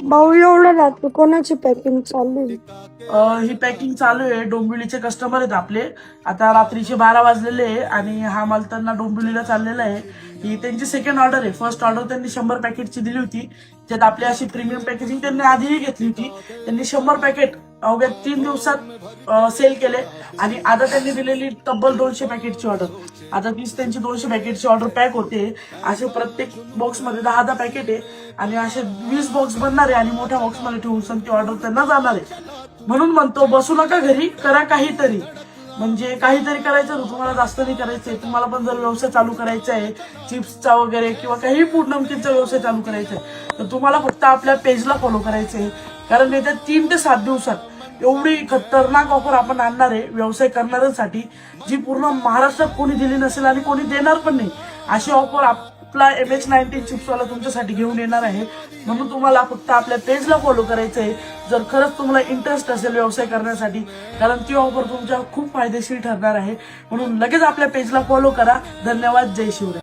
भाऊ एवढं राहतो कोणाची पॅकिंग चालू आहे? ही पॅकिंग चालू आहे. डोंबिवलीचे कस्टमर आहेत आपले. आता रात्रीचे 12 वाजलेले आहे आणि हा माल त्यांना डोंबिवलीला चाललेला आहे. ही त्यांची सेकंड ऑर्डर आहे. फर्स्ट ऑर्डर त्यांनी 100 पॅकेटची दिली होती, ज्यात आपली अशी प्रीमियम पॅकेजिंग त्यांनी आधीही घेतली होती. त्यांनी 100 पॅकेट अवघ्या 3 दिवसात सेल केले आणि आता त्यांनी दिलेली तब्बल 200 पॅकेटची ऑर्डर. आता तीच त्यांची 200 पॅकेटची ऑर्डर पॅक होते. असे प्रत्येक बॉक्समध्ये 10-10 पॅकेट आहे आणि असे 20 बॉक्स बनणार आहे आणि मोठ्या बॉक्समध्ये ठेवून ती ऑर्डर त्यांना जाणार आहे. म्हणून म्हणतो बसू नका घरी, करा काहीतरी. म्हणजे काहीतरी करायचं तुम्हाला, जास्त नाही करायचंय. तुम्हाला पण जर व्यवसाय चालू करायचा आहे चिप्सचा वगैरे किंवा काही फूड नमकीनचा व्यवसाय चालू करायचा आहे तर तुम्हाला फक्त आपल्या पेजला फॉलो करायचंय. कारण येत्या 3 ते 7 दिवसात एवढी खतरनाक ऑफर आपण आणणार आहे व्यवसाय करणाऱ्यांसाठी, जी पूर्ण महाराष्ट्रात कोणी दिली नसेल आणि कोणी देणार पण नाही. अशी ऑफर आपला MH19 चिप्सवाला तुमच्यासाठी घेऊन येणार आहे. म्हणून तुम्हाला फक्त आपल्या पेजला फॉलो करायचं आहे जर खरंच तुम्हाला इंटरेस्ट असेल व्यवसाय करण्यासाठी, कारण ती ऑफर तुमच्या खूप फायदेशीर ठरणार आहे. म्हणून लगेच आपल्या पेजला फॉलो करा. धन्यवाद. जय शिवराय.